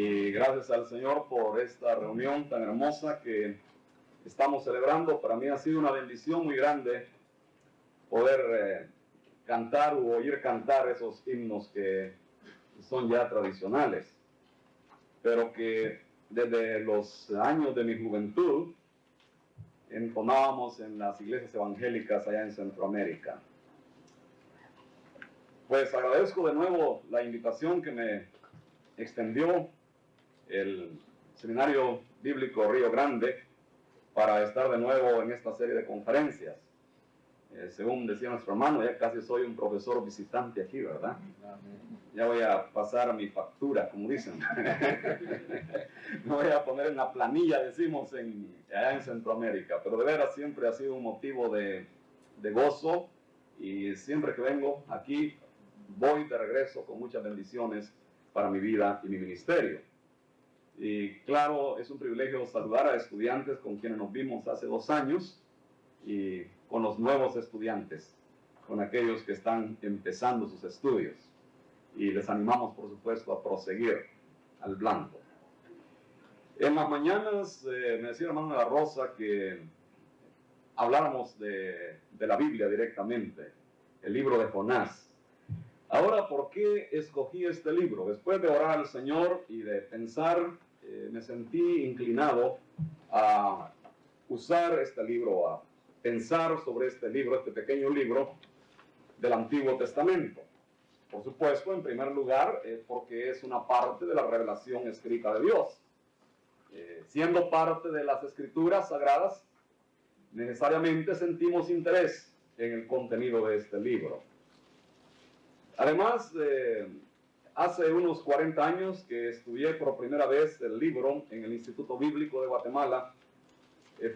Y gracias al Señor por esta reunión tan hermosa que estamos celebrando. Para mí ha sido una bendición muy grande poder cantar o oír cantar esos himnos que son ya tradicionales, pero que desde los años de mi juventud entonábamos en las iglesias evangélicas allá en Centroamérica. Pues agradezco de nuevo la invitación que me extendió el Seminario Bíblico Río Grande para estar de nuevo en esta serie de conferencias. Según decía nuestro hermano, ya casi soy un profesor visitante aquí, ¿verdad? Ya voy a pasar mi factura, como dicen. Me voy a poner en la planilla, decimos, allá en Centroamérica. Pero de veras siempre ha sido un motivo de gozo, y siempre que vengo aquí voy de regreso con muchas bendiciones para mi vida y mi ministerio. Y claro, es un privilegio saludar a estudiantes con quienes nos vimos hace 2 años, y con los nuevos estudiantes, con aquellos que están empezando sus estudios. Y les animamos, por supuesto, a proseguir al blanco. En las mañanas me decía el hermano de la Rosa que habláramos de la Biblia directamente, el libro de Jonás. Ahora, ¿por qué escogí este libro? Después de orar al Señor y de pensar, me sentí inclinado a usar este libro, a pensar sobre este libro, este pequeño libro del Antiguo Testamento. Por supuesto, en primer lugar, porque es una parte de la revelación escrita de Dios. Siendo parte de las Escrituras Sagradas, necesariamente sentimos interés en el contenido de este libro. Además, hace unos 40 años que estudié por primera vez el libro en el Instituto Bíblico de Guatemala.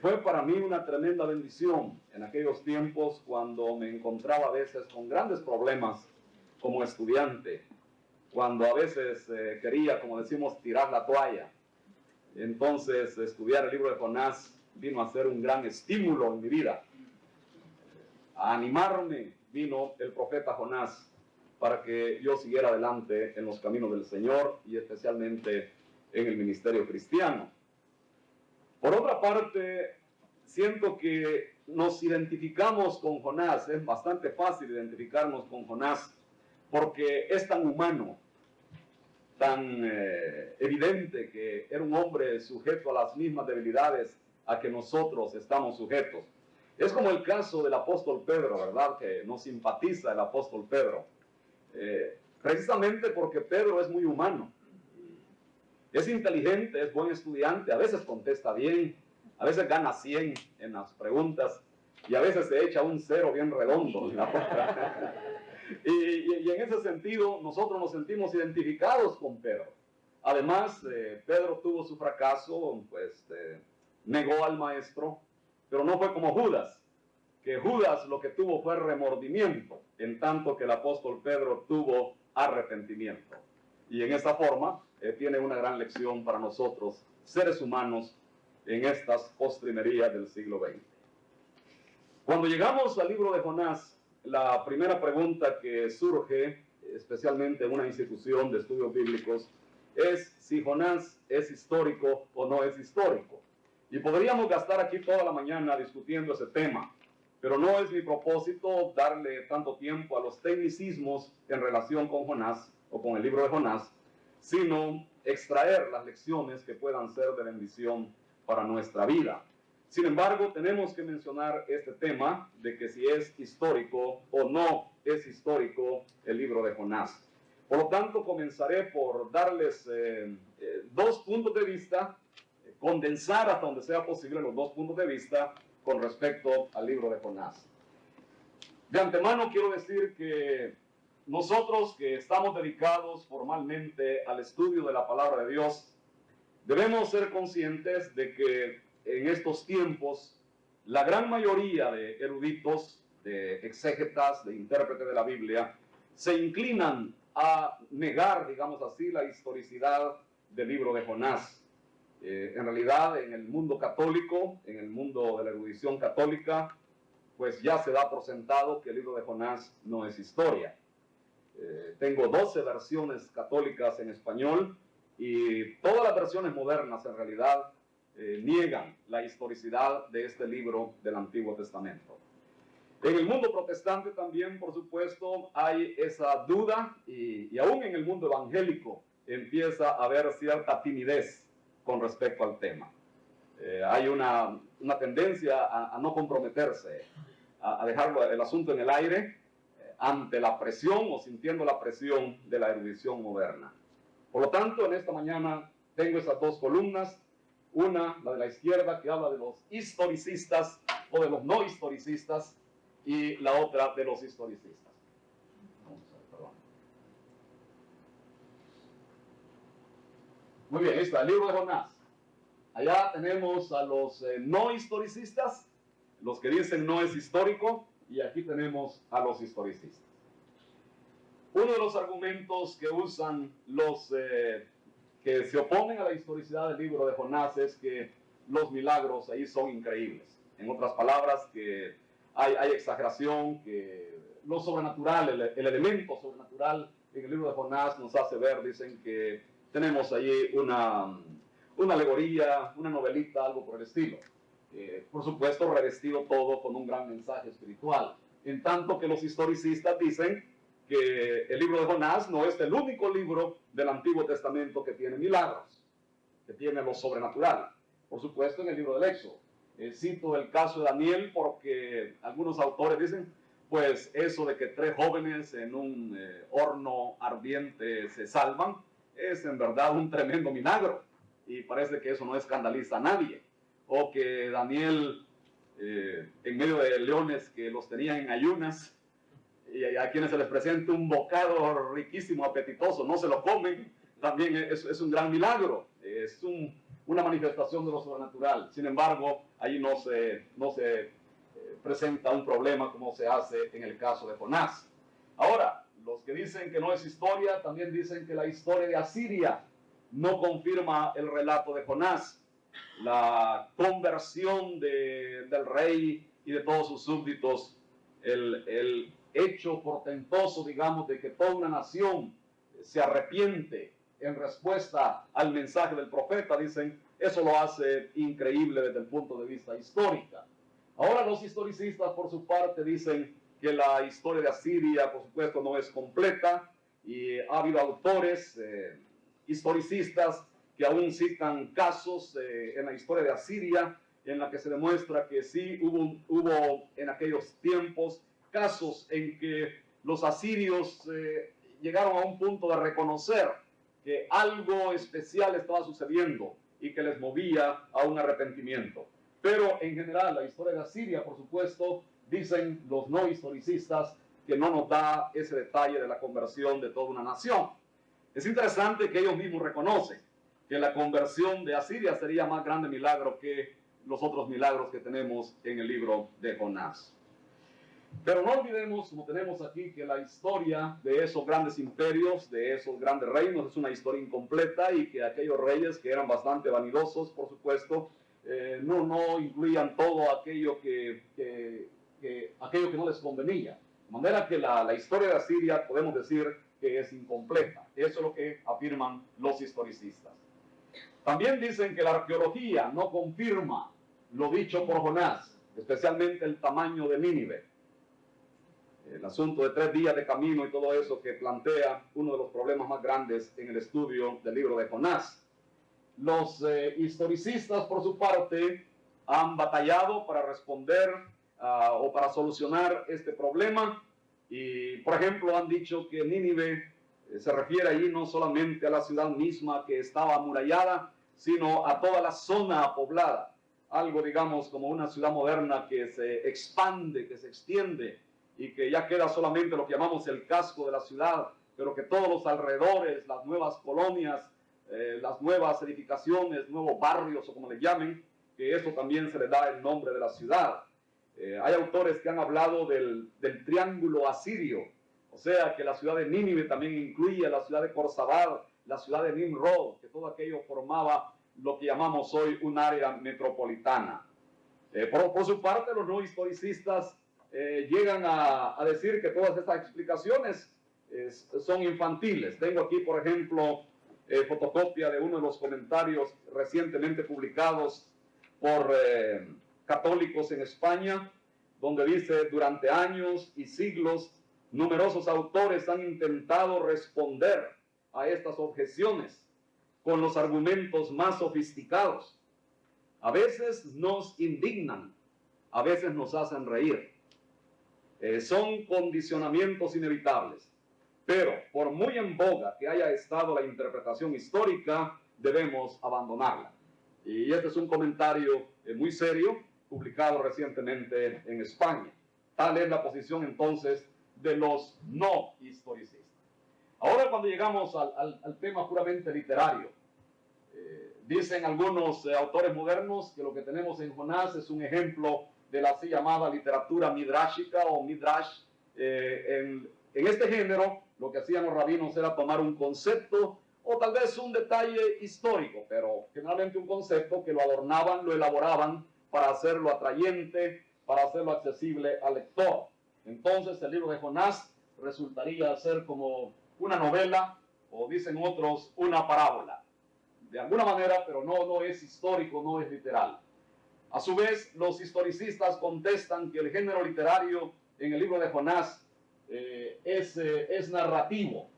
Fue para mí una tremenda bendición en aquellos tiempos cuando me encontraba a veces con grandes problemas como estudiante, cuando a veces quería, como decimos, tirar la toalla. Entonces, estudiar el libro de Jonás vino a ser un gran estímulo en mi vida. A animarme vino el profeta Jonás para que yo siguiera adelante en los caminos del Señor y especialmente en el ministerio cristiano. Por otra parte, siento que nos identificamos con Jonás. Es bastante fácil identificarnos con Jonás porque es tan humano, tan evidente que era un hombre sujeto a las mismas debilidades a que nosotros estamos sujetos. Es como el caso del apóstol Pedro, ¿verdad? Que nos simpatiza el apóstol Pedro. Precisamente porque Pedro es muy humano. Es inteligente, es buen estudiante, a veces contesta bien, a veces gana 100 en las preguntas y a veces se echa un 0 bien redondo en la otra. Y en ese sentido nosotros nos sentimos identificados con Pedro. Además, Pedro tuvo su fracaso, pues negó al maestro, pero no fue como Judas, que Judas lo que tuvo fue remordimiento, en tanto que el apóstol Pedro tuvo arrepentimiento. Y en esta forma tiene una gran lección para nosotros, seres humanos, en estas postrimerías del siglo XX. Cuando llegamos al libro de Jonás, la primera pregunta que surge, especialmente en una institución de estudios bíblicos, es si Jonás es histórico o no es histórico. Y podríamos gastar aquí toda la mañana discutiendo ese tema, pero no es mi propósito darle tanto tiempo a los tecnicismos en relación con Jonás o con el libro de Jonás, sino extraer las lecciones que puedan ser de bendición para nuestra vida. Sin embargo, tenemos que mencionar este tema de que si es histórico o no es histórico el libro de Jonás. Por lo tanto, comenzaré por darles 2 puntos de vista, condensar hasta donde sea posible los 2 puntos de vista con respecto al libro de Jonás. De antemano quiero decir que nosotros que estamos dedicados formalmente al estudio de la palabra de Dios, debemos ser conscientes de que en estos tiempos la gran mayoría de eruditos, de exégetas, de intérpretes de la Biblia, se inclinan a negar, digamos así, la historicidad del libro de Jonás. En realidad, en el mundo católico, en el mundo de la erudición católica, pues ya se da por sentado que el libro de Jonás no es historia. Tengo 12 versiones católicas en español Y todas las versiones modernas en realidad niegan la historicidad de este libro del Antiguo Testamento. En el mundo protestante también, por supuesto, hay esa duda y aún en el mundo evangélico empieza a haber cierta timidez con respecto al tema. Hay una tendencia a no comprometerse, a dejar el asunto en el aire ante la presión o sintiendo la presión de la erudición moderna. Por lo tanto, en esta mañana tengo esas dos columnas, una, la de la izquierda, que habla de los historicistas o de los no historicistas, y la otra de los historicistas. Muy bien, ahí está, el libro de Jonás. Allá tenemos a los no historicistas, los que dicen no es histórico, y aquí tenemos a los historicistas. Uno de los argumentos que usan los que se oponen a la historicidad del libro de Jonás es que los milagros ahí son increíbles. En otras palabras, que hay exageración, que lo sobrenatural, el elemento sobrenatural en el libro de Jonás nos hace ver, dicen que tenemos allí una alegoría, una novelita, algo por el estilo. Por supuesto, revestido todo con un gran mensaje espiritual. En tanto que los historicistas dicen que el libro de Jonás no es el único libro del Antiguo Testamento que tiene milagros, que tiene lo sobrenatural. Por supuesto, en el libro del Éxodo. Cito el caso de Daniel porque algunos autores dicen, pues eso de que 3 jóvenes en un horno ardiente se salvan, es en verdad un tremendo milagro. Y parece que eso no escandaliza a nadie. O que Daniel, en medio de leones que los tenían en ayunas, y a quienes se les presenta un bocado riquísimo, apetitoso, no se lo comen, también es un gran milagro. Es una manifestación de lo sobrenatural. Sin embargo, ahí no se presenta un problema como se hace en el caso de Jonás. Ahora, los que dicen que no es historia, también dicen que la historia de Asiria no confirma el relato de Jonás. La conversión del rey y de todos sus súbditos, el hecho portentoso, digamos, de que toda una nación se arrepiente en respuesta al mensaje del profeta, dicen, eso lo hace increíble desde el punto de vista histórico. Ahora los historicistas, por su parte, dicen que la historia de Asiria, por supuesto, no es completa, y ha habido autores historicistas que aún citan casos en la historia de Asiria, en la que se demuestra que sí hubo en aquellos tiempos casos en que los asirios llegaron a un punto de reconocer que algo especial estaba sucediendo y que les movía a un arrepentimiento. Pero en general la historia de Asiria, por supuesto, dicen los no historicistas que no nos da ese detalle de la conversión de toda una nación. Es interesante que ellos mismos reconocen que la conversión de Asiria sería más grande milagro que los otros milagros que tenemos en el libro de Jonás. Pero no olvidemos, como tenemos aquí, que la historia de esos grandes imperios, de esos grandes reinos, es una historia incompleta y que aquellos reyes que eran bastante vanidosos, por supuesto, no incluían todo aquello aquello que no les convenía. De manera que la historia de Asiria podemos decir que es incompleta. Eso es lo que afirman los historicistas. También dicen que la arqueología no confirma lo dicho por Jonás, especialmente el tamaño de Nínive. El asunto de 3 días de camino y todo eso que plantea uno de los problemas más grandes en el estudio del libro de Jonás. Los historicistas, por su parte, han batallado para responder o para solucionar este problema. Y, por ejemplo, han dicho que Nínive se refiere allí no solamente a la ciudad misma que estaba amurallada, sino a toda la zona poblada. Algo, digamos, como una ciudad moderna que se expande, que se extiende, y que ya queda solamente lo que llamamos el casco de la ciudad, pero que todos los alrededores, las nuevas colonias, las nuevas edificaciones, nuevos barrios o como le llamen, que eso también se le da el nombre de la ciudad. Hay autores que han hablado del triángulo asirio, o sea que la ciudad de Nínive también incluye la ciudad de Corzabad, la ciudad de Nimrod, que todo aquello formaba lo que llamamos hoy un área metropolitana. Por su parte, los no historicistas llegan a decir que todas estas explicaciones son infantiles. Tengo aquí, por ejemplo, fotocopia de uno de los comentarios recientemente publicados por católicos en España, donde dice: durante años y siglos, numerosos autores han intentado responder a estas objeciones con los argumentos más sofisticados. A veces nos indignan, a veces nos hacen reír. Son condicionamientos inevitables, pero por muy en boga que haya estado la interpretación histórica, debemos abandonarla. Y este es un comentario muy serio, publicado recientemente en España. Tal es la posición entonces de los no historicistas. Ahora, cuando llegamos al tema puramente literario, dicen algunos autores modernos que lo que tenemos en Jonás es un ejemplo de la así llamada literatura midrashica o midrash. En este género, lo que hacían los rabinos era tomar un concepto o tal vez un detalle histórico, pero generalmente un concepto que lo adornaban, lo elaboraban para hacerlo atrayente, para hacerlo accesible al lector. Entonces el libro de Jonás resultaría ser como una novela, o dicen otros, una parábola. De alguna manera, pero no es histórico, no es literal. A su vez, los historicistas contestan que el género literario en el libro de Jonás es narrativo,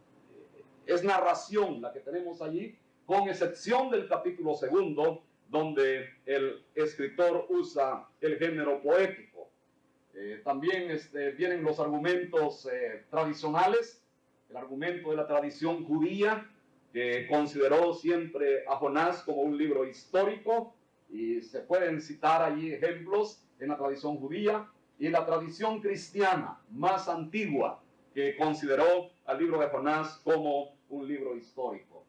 es narración la que tenemos allí, con excepción del capítulo 2, donde el escritor usa el género poético. También vienen los argumentos tradicionales, el argumento de la tradición judía, que consideró siempre a Jonás como un libro histórico, y se pueden citar allí ejemplos en la tradición judía y en la tradición cristiana más antigua, que consideró al libro de Jonás como un libro histórico.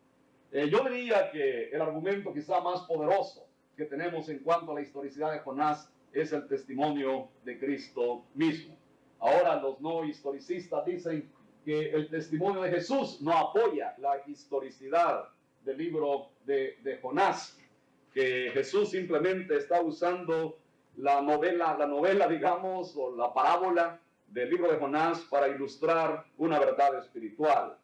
Yo diría que el argumento quizá más poderoso que tenemos en cuanto a la historicidad de Jonás es el testimonio de Cristo mismo. Ahora los no historicistas dicen que el testimonio de Jesús no apoya la historicidad del libro de Jonás, que Jesús simplemente está usando la novela, digamos, o la parábola del libro de Jonás para ilustrar una verdad espiritual.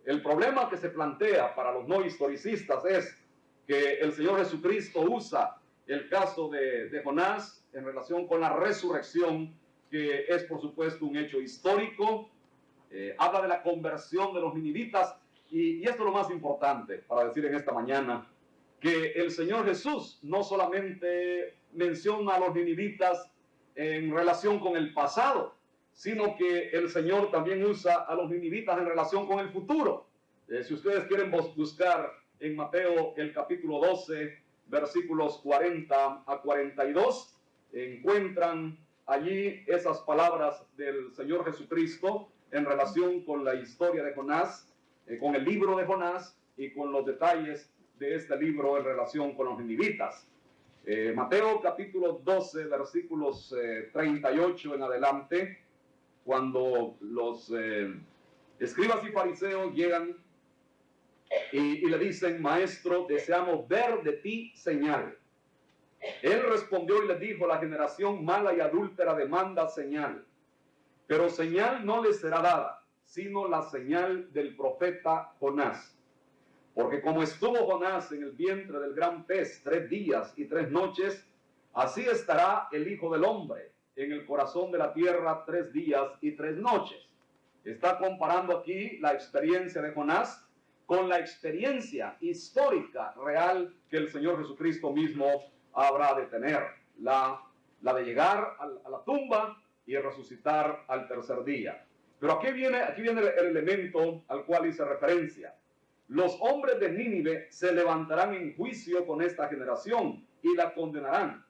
El problema que se plantea para los no historicistas es que el Señor Jesucristo usa el caso de Jonás en relación con la resurrección, que es por supuesto un hecho histórico. Habla de la conversión de los ninivitas, y esto es lo más importante para decir en esta mañana, que el Señor Jesús no solamente menciona a los ninivitas en relación con el pasado, sino que el Señor también usa a los ninivitas en relación con el futuro. Si ustedes quieren buscar en Mateo el capítulo 12, versículos 40 a 42, encuentran allí esas palabras del Señor Jesucristo en relación con la historia de Jonás, con el libro de Jonás y con los detalles de este libro en relación con los ninivitas. Mateo capítulo 12, versículos 38 en adelante, cuando los escribas y fariseos llegan y le dicen: Maestro, deseamos ver de ti señal. Él respondió y les dijo: la generación mala y adúltera demanda señal, pero señal no les será dada, sino la señal del profeta Jonás. Porque como estuvo Jonás en el vientre del gran pez 3 días y 3 noches, así estará el Hijo del Hombre en el corazón de la tierra 3 días y 3 noches. Está comparando aquí la experiencia de Jonás con la experiencia histórica real que el Señor Jesucristo mismo habrá de tener, la de llegar a la tumba y resucitar al tercer día. Pero aquí viene el elemento al cual hice referencia. Los hombres de Nínive se levantarán en juicio con esta generación y la condenarán,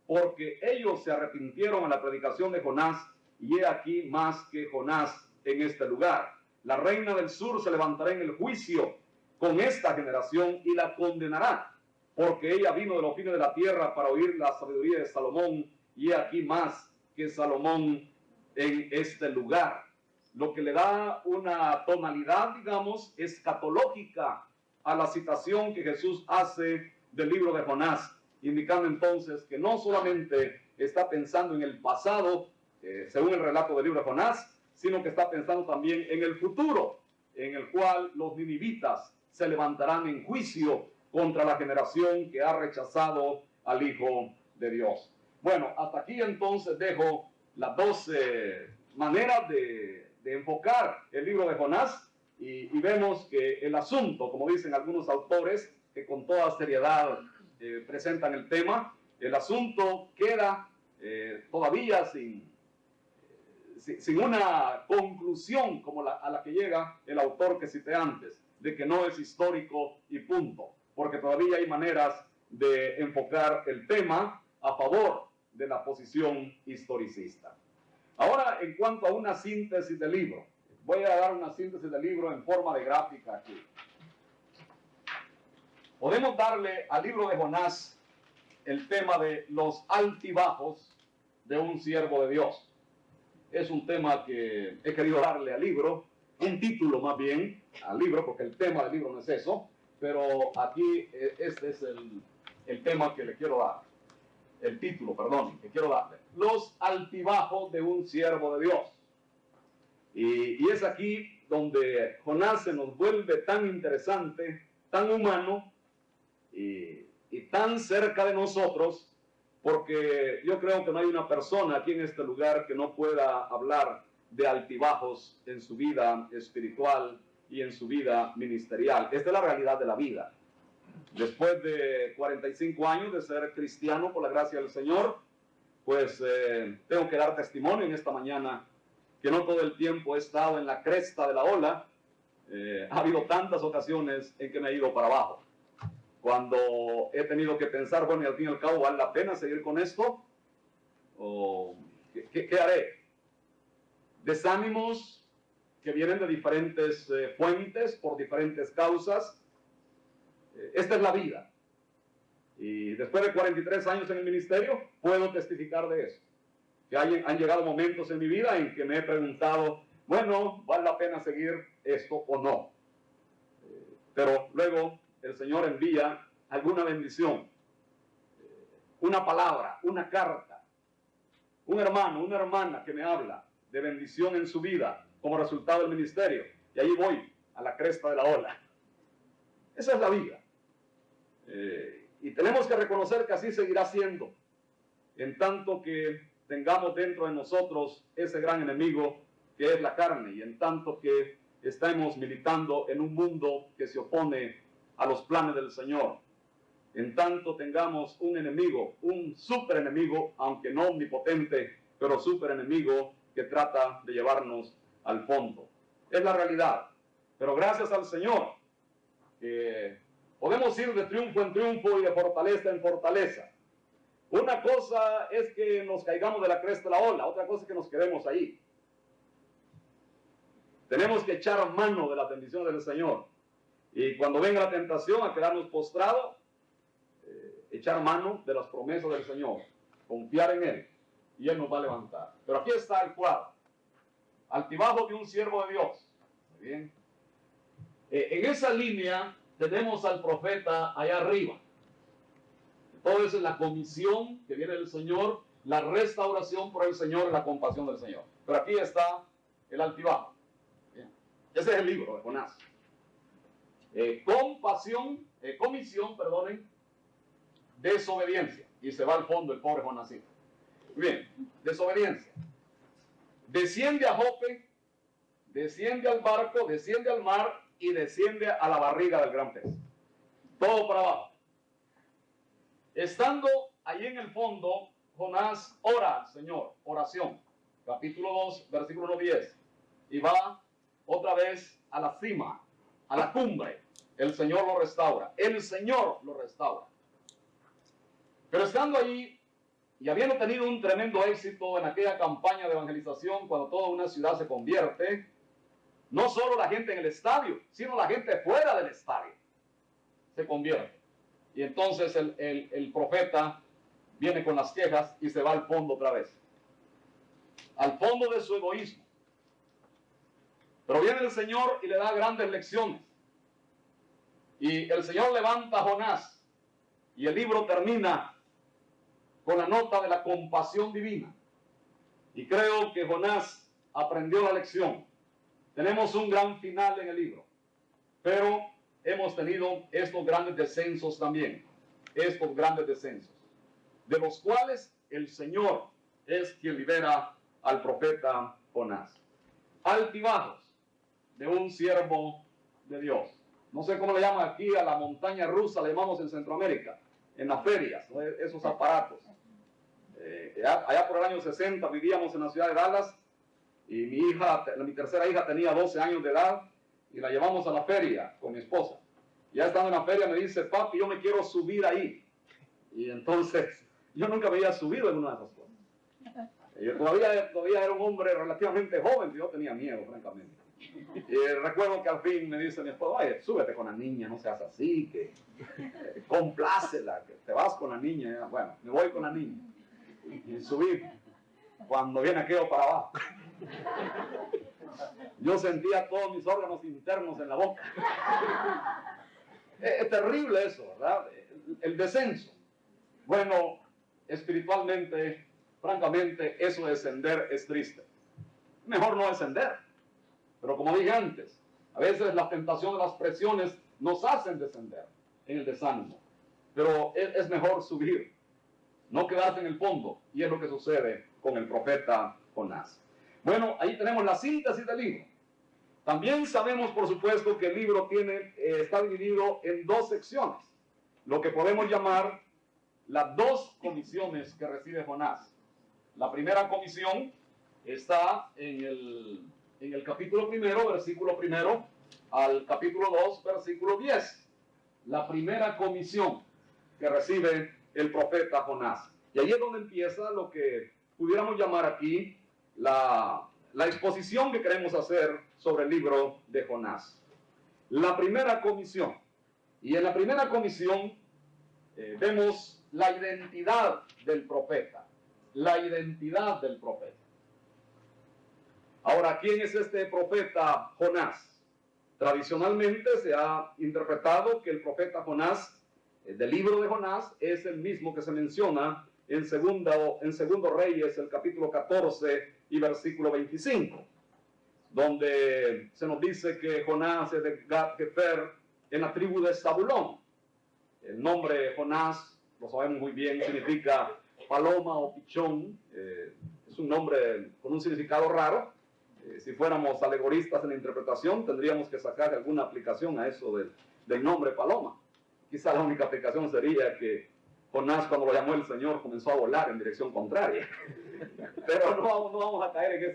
porque ellos se arrepintieron a la predicación de Jonás, y he aquí más que Jonás en este lugar. La reina del sur se levantará en el juicio con esta generación y la condenará, porque ella vino de los fines de la tierra para oír la sabiduría de Salomón, y he aquí más que Salomón en este lugar. Lo que le da una tonalidad, digamos, escatológica a la citación que Jesús hace del libro de Jonás, indicando entonces que no solamente está pensando en el pasado, según el relato del libro de Jonás, sino que está pensando también en el futuro, en el cual los ninivitas se levantarán en juicio contra la generación que ha rechazado al Hijo de Dios. Bueno, hasta aquí entonces dejo las dos maneras de enfocar el libro de Jonás y vemos que el asunto, como dicen algunos autores, que con toda seriedad presentan el tema, el asunto queda todavía sin una conclusión como a la que llega el autor que cité antes, de que no es histórico y punto, porque todavía hay maneras de enfocar el tema a favor de la posición historicista. Ahora, en cuanto a una síntesis del libro, voy a dar una síntesis del libro en forma de gráfica aquí. Podemos darle al libro de Jonás el tema de los altibajos de un siervo de Dios. Es un tema que he querido darle al libro, un título más bien al libro, porque el tema del libro no es eso, pero aquí este es el tema que le quiero dar, el título, perdón, que quiero darle. Los altibajos de un siervo de Dios. Y es aquí donde Jonás se nos vuelve tan interesante, tan humano y tan cerca de nosotros, porque yo creo que no hay una persona aquí en este lugar que no pueda hablar de altibajos en su vida espiritual y en su vida ministerial. Esta es la realidad de la vida. Después de 45 años de ser cristiano por la gracia del Señor, pues tengo que dar testimonio en esta mañana que no todo el tiempo he estado en la cresta de la ola. Ha habido tantas ocasiones en que me he ido para abajo. Cuando he tenido que pensar, bueno, y al fin y al cabo, ¿vale la pena seguir con esto? ¿O qué haré? Desánimos que vienen de diferentes fuentes, por diferentes causas. Esta es la vida. Y después de 43 años en el ministerio, puedo testificar de eso. Que han llegado momentos en mi vida en que me he preguntado, bueno, ¿vale la pena seguir esto o no? Pero luego el Señor envía alguna bendición, una palabra, una carta, un hermano, una hermana que me habla de bendición en su vida como resultado del ministerio. Y ahí voy a la cresta de la ola. Esa es la vida. Y tenemos que reconocer que así seguirá siendo, en tanto que tengamos dentro de nosotros ese gran enemigo que es la carne, y en tanto que estemos militando en un mundo que se opone a los planes del Señor, en tanto tengamos un enemigo, un super enemigo, aunque no omnipotente, pero super enemigo que trata de llevarnos al fondo. Es la realidad, pero gracias al Señor podemos ir de triunfo en triunfo y de fortaleza en fortaleza. Una cosa es que nos caigamos de la cresta de la ola, otra cosa es que nos quedemos ahí. Tenemos que echar mano de las bendiciones del Señor. Y cuando venga la tentación a quedarnos postrados, echar mano de las promesas del Señor, confiar en Él, y Él nos va a levantar. Pero aquí está el cuadro. Altibajo de un siervo de Dios. Muy bien. En esa línea tenemos al profeta allá arriba. Todo eso es la comisión que viene del Señor, la restauración por el Señor y la compasión del Señor. Pero aquí está el altibajo. Bien. Ese es el libro de Jonás. Comisión, desobediencia. Y se va al fondo el pobre Jonásito. Bien, desobediencia. Desciende a Jope, desciende al barco, desciende al mar y desciende a la barriga del gran pez. Todo para abajo. Estando allí en el fondo, Jonás ora al Señor, oración. Capítulo 2, versículo 10. Y va otra vez a la cima, a la cumbre. El Señor lo restaura. El Señor lo restaura. Pero estando allí y habiendo tenido un tremendo éxito en aquella campaña de evangelización, cuando toda una ciudad se convierte, no solo la gente en el estadio, sino la gente fuera del estadio se convierte. Y entonces el profeta viene con las quejas y se va al fondo otra vez. Al fondo de su egoísmo. Pero viene el Señor y le da grandes lecciones. Y el Señor levanta a Jonás. Y el libro termina con la nota de la compasión divina. Y creo que Jonás aprendió la lección. Tenemos un gran final en el libro. Pero hemos tenido estos grandes descensos también, estos grandes descensos, de los cuales el Señor es quien libera al profeta Jonás. Altibajos de un siervo de Dios. No sé cómo le llaman aquí a la montaña rusa, le llamamos en Centroamérica, en las ferias, ¿no? Esos aparatos. Allá por el año 60 vivíamos en la ciudad de Dallas y mi tercera hija tenía 12 años de edad y la llevamos a la feria con mi esposa. Ya estando en la feria me dice, papi, yo me quiero subir ahí. Y entonces, yo nunca me había subido en una de esas cosas. Yo todavía era un hombre relativamente joven, yo tenía miedo, francamente. Y recuerdo que al fin me dice mi esposa, oye, súbete con la niña, no seas así, que complácela, que te vas con la niña. Bueno, me voy con la niña. Y subí, cuando viene aquello para abajo. Yo sentía todos mis órganos internos en la boca. Es terrible eso, ¿verdad? El descenso. Bueno, espiritualmente, francamente, eso de descender es triste. Mejor no descender. Pero como dije antes, a veces la tentación de las presiones nos hacen descender en el desánimo. Pero es mejor subir, no quedarse en el fondo. Y es lo que sucede con el profeta Jonás. Bueno, ahí tenemos la síntesis del libro. También sabemos, por supuesto, que el libro está dividido en dos secciones. Lo que podemos llamar las dos comisiones que recibe Jonás. La primera comisión está en el capítulo 1, versículo 1, al capítulo 2, versículo 10. La primera comisión que recibe el profeta Jonás. Y ahí es donde empieza lo que pudiéramos llamar aquí la exposición que queremos hacer sobre el libro de Jonás. La primera comisión. Y en la primera comisión vemos la identidad del profeta. La identidad del profeta. Ahora, ¿quién es este profeta Jonás? Tradicionalmente se ha interpretado que el profeta Jonás, del libro de Jonás, es el mismo que se menciona en Segundo Reyes, el capítulo 14 y versículo 25, donde se nos dice que Jonás es de Gat-Hefer, en la tribu de Zabulón. El nombre Jonás, lo sabemos muy bien, significa paloma o pichón. Es un nombre con un significado raro. Si fuéramos alegoristas en la interpretación, tendríamos que sacar alguna aplicación a eso del nombre paloma. Quizá la única aplicación sería que Jonás, cuando lo llamó el Señor, comenzó a volar en dirección contraria. Pero no vamos a caer en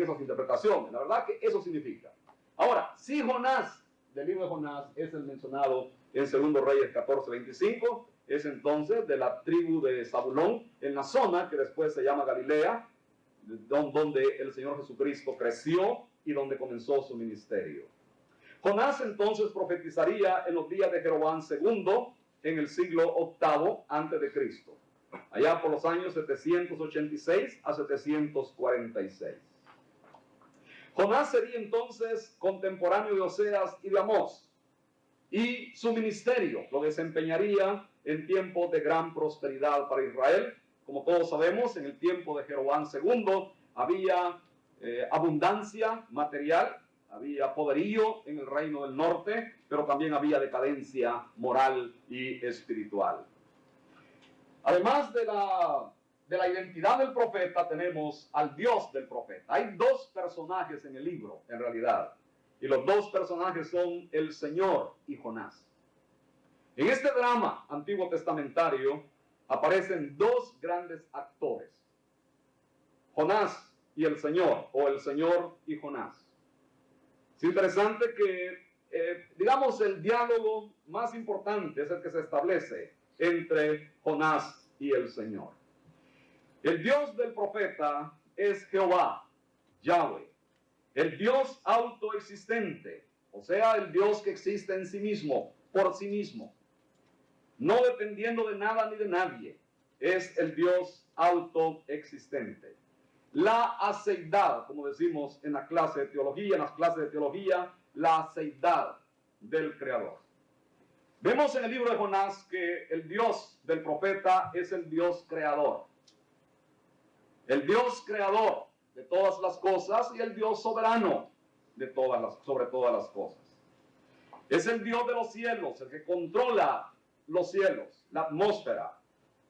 esas interpretaciones. La verdad que eso significa. Ahora, si Jonás, del libro de Jonás, es el mencionado en 2 Reyes 14:25, es entonces de la tribu de Zabulón, en la zona que después se llama Galilea, donde el Señor Jesucristo creció y donde comenzó su ministerio. Jonás entonces profetizaría en los días de Jeroboam II, en el siglo VIII antes de Cristo, allá por los años 786 a 746. Jonás sería entonces contemporáneo de Oseas y de Amós, y su ministerio lo desempeñaría en tiempos de gran prosperidad para Israel. Como todos sabemos, en el tiempo de Jeroboam II había abundancia material, había poderío en el reino del norte, pero también había decadencia moral y espiritual. Además de la identidad del profeta, tenemos al Dios del profeta. Hay dos personajes en el libro, en realidad, y los dos personajes son el Señor y Jonás. En este drama antiguo testamentario aparecen dos grandes actores, Jonás y el Señor, o el Señor y Jonás. Es interesante que, digamos, el diálogo más importante es el que se establece entre Jonás y el Señor. El Dios del profeta es Jehová, Yahweh, el Dios autoexistente, o sea, el Dios que existe en sí mismo, por sí mismo, no dependiendo de nada ni de nadie. Es el Dios autoexistente. La aceidad, como decimos en la clase de teología, en las clases de teología, la aceidad del Creador. Vemos en el libro de Jonás que el Dios del profeta es el Dios creador. El Dios creador de todas las cosas y el Dios soberano sobre todas las cosas. Es el Dios de los cielos, el que controla los cielos, la atmósfera,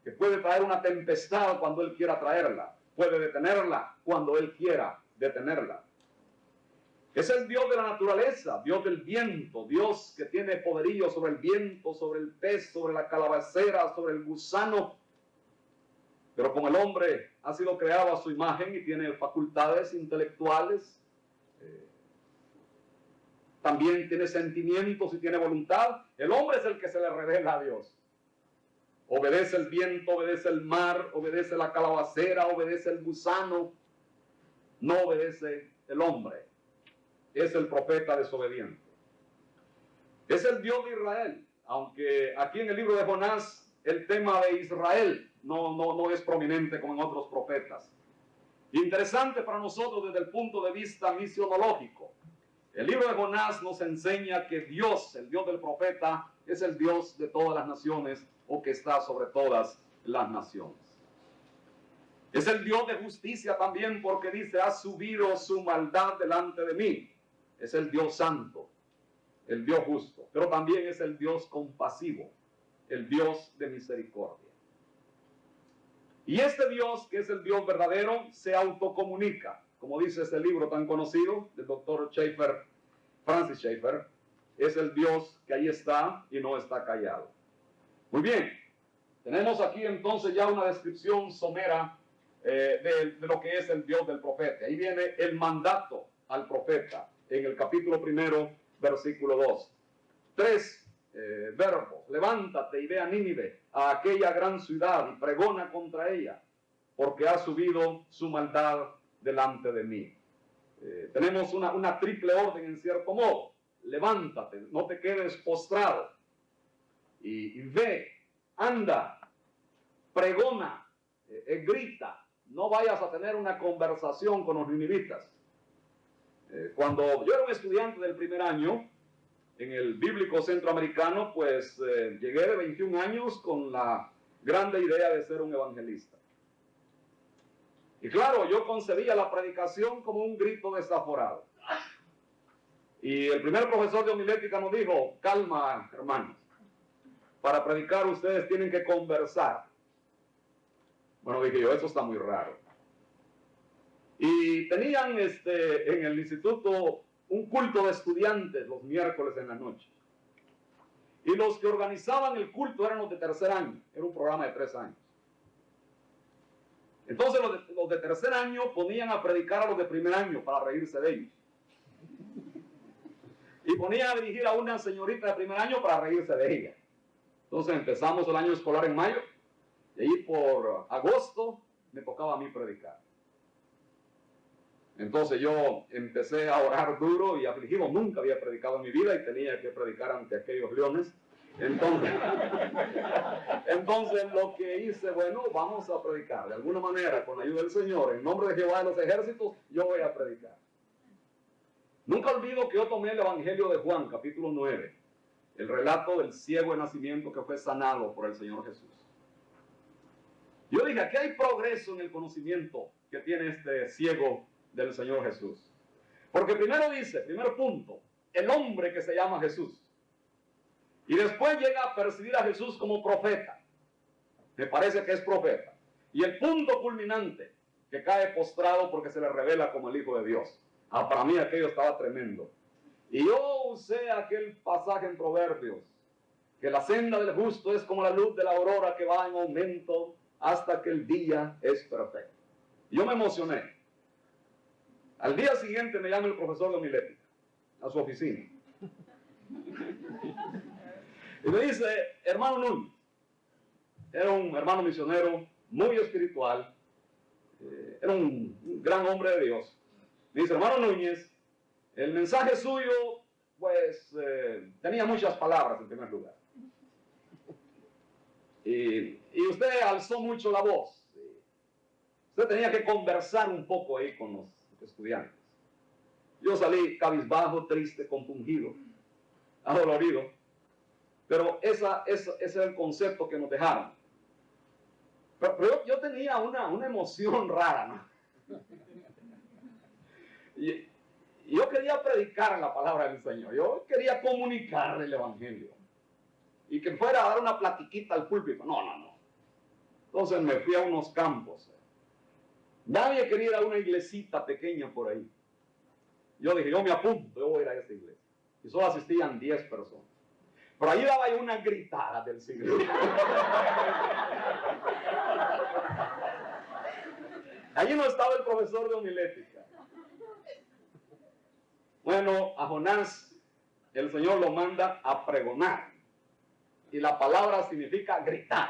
que puede traer una tempestad cuando Él quiera traerla, puede detenerla cuando Él quiera detenerla. Es el Dios de la naturaleza, Dios del viento, Dios que tiene poderío sobre el viento, sobre el pez, sobre la calabacera, sobre el gusano. Pero como el hombre ha sido creado a su imagen y tiene facultades intelectuales, también tiene sentimientos y tiene voluntad, el hombre es el que se le revela a Dios. Obedece el viento, obedece el mar, obedece la calabacera, obedece el gusano, no obedece el hombre. Es el profeta desobediente. Es el Dios de Israel, aunque aquí en el libro de Jonás el tema de Israel no es prominente como en otros profetas. Interesante para nosotros desde el punto de vista misionológico. El libro de Jonás nos enseña que Dios, el Dios del profeta, es el Dios de todas las naciones o que está sobre todas las naciones. Es el Dios de justicia también porque dice, ha subido su maldad delante de mí. Es el Dios santo, el Dios justo, pero también es el Dios compasivo, el Dios de misericordia. Y este Dios, que es el Dios verdadero, se autocomunica, como dice este libro tan conocido del doctor Schaeffer, Francis Schaeffer, es el Dios que ahí está y no está callado. Muy bien, tenemos aquí entonces ya una descripción somera de lo que es el Dios del profeta. Ahí viene el mandato al profeta en el capítulo 1, versículo 2. 3 verbos: levántate y ve a Nínive, a aquella gran ciudad, y pregona contra ella, porque ha subido su maldad delante de mí. Tenemos una triple orden en cierto modo. Levántate, no te quedes postrado, y ve, anda, pregona, grita. No vayas a tener una conversación con los ninivitas. Cuando yo era un estudiante del primer año en el bíblico centroamericano, pues llegué de 21 años con la grande idea de ser un evangelista. Y claro, yo concebía la predicación como un grito desaforado. Y el primer profesor de homilética nos dijo: calma, hermanos, para predicar ustedes tienen que conversar. Bueno, dije yo, eso está muy raro. Y tenían en el instituto un culto de estudiantes los miércoles en la noche. Y los que organizaban el culto eran los de tercer año. Era un programa de 3 años. Entonces los de tercer año ponían a predicar a los de primer año para reírse de ellos. Y ponían a dirigir a una señorita de primer año para reírse de ella. Entonces empezamos el año escolar en mayo. Y ahí por agosto me tocaba a mí predicar. Entonces yo empecé a orar duro y afligido. Nunca había predicado en mi vida y tenía que predicar ante aquellos leones. Entonces lo que hice, bueno, vamos a predicar. De alguna manera, con la ayuda del Señor, en nombre de Jehová de los ejércitos, yo voy a predicar. Nunca olvido que yo tomé el Evangelio de Juan, capítulo 9. El relato del ciego de nacimiento que fue sanado por el Señor Jesús. Yo dije, aquí hay progreso en el conocimiento que tiene este ciego del Señor Jesús. Porque primero dice, primer punto, el hombre que se llama Jesús. Y después llega a percibir a Jesús como profeta. Me parece que es profeta. Y el punto culminante, que cae postrado porque se le revela como el Hijo de Dios. Para mí aquello estaba tremendo. Y yo usé aquel pasaje en Proverbios, que la senda del justo es como la luz de la aurora que va en aumento hasta que el día es perfecto. Y yo me emocioné. Al día siguiente me llama el profesor de homilética a su oficina. Y me dice: hermano Núñez, era un hermano misionero muy espiritual, era un gran hombre de Dios. Me dice: hermano Núñez, el mensaje suyo, pues, tenía muchas palabras en primer lugar. Y usted alzó mucho la voz. Usted tenía que conversar un poco ahí con los estudiantes. Yo salí cabizbajo, triste, compungido, adolorido. Pero ese es el concepto que nos dejaron. Pero yo tenía una emoción rara, ¿no? Y Y yo quería predicar la palabra del Señor. Yo quería comunicar el evangelio. Y que fuera a dar una platiquita al púlpito. No. Entonces me fui a unos campos. Nadie quería ir a una iglesita pequeña por ahí. Yo dije, yo me apunto, yo voy a ir a esa iglesia. Y solo asistían 10 personas. Por ahí daba yo una gritada del siglo. Allí no estaba el profesor de homilética. Bueno, a Jonás el Señor lo manda a pregonar. Y la palabra significa gritar.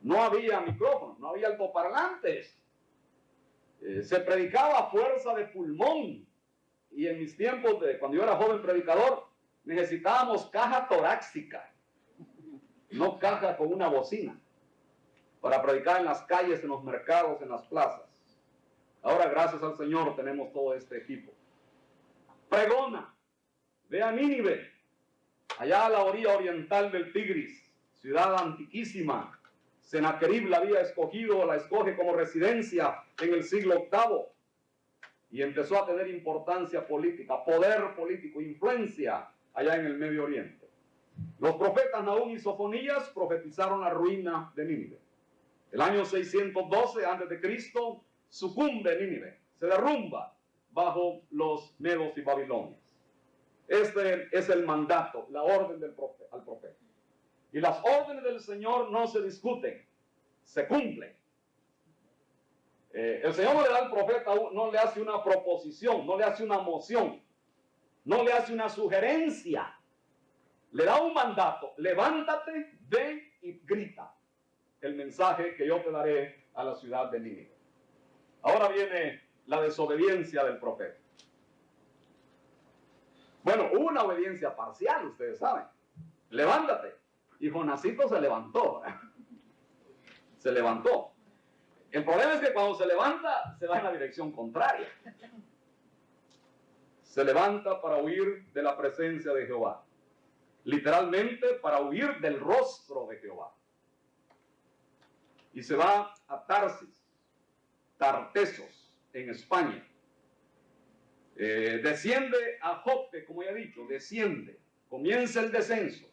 No había micrófono, no había altoparlantes. Se predicaba a fuerza de pulmón. Y en mis tiempos, cuando yo era joven predicador, necesitábamos caja torácica, no caja con una bocina, para predicar en las calles, en los mercados, en las plazas. Ahora, gracias al Señor, tenemos todo este equipo. Pregona, ve a Nínive, allá a la orilla oriental del Tigris, ciudad antiquísima. Sennacherib la había escogido, la escoge como residencia en el siglo VIII. Y empezó a tener importancia política, poder político, influencia allá en el Medio Oriente. Los profetas Nahum y Sofonías profetizaron la ruina de Nínive. El año 612 a.C. sucumbe Nínive, se derrumba bajo los medos y babilonios. Este es el mandato, la orden del al profeta. Y las órdenes del Señor no se discuten, se cumplen. El Señor no le da al profeta, no le hace una proposición, no le hace una moción, no le hace una sugerencia. Le da un mandato: levántate, ve y grita el mensaje que yo te daré a la ciudad de Nínive. Ahora viene la desobediencia del profeta. Bueno, hubo una obediencia parcial, ustedes saben. Levántate. Y Jonasito se levantó. Se levantó. El problema es que cuando se levanta, se va en la dirección contraria. Se levanta para huir de la presencia de Jehová. Literalmente, para huir del rostro de Jehová. Y se va a Tarsis, Tartesos, en España. Desciende a Jope, como ya he dicho, desciende. Comienza el descenso.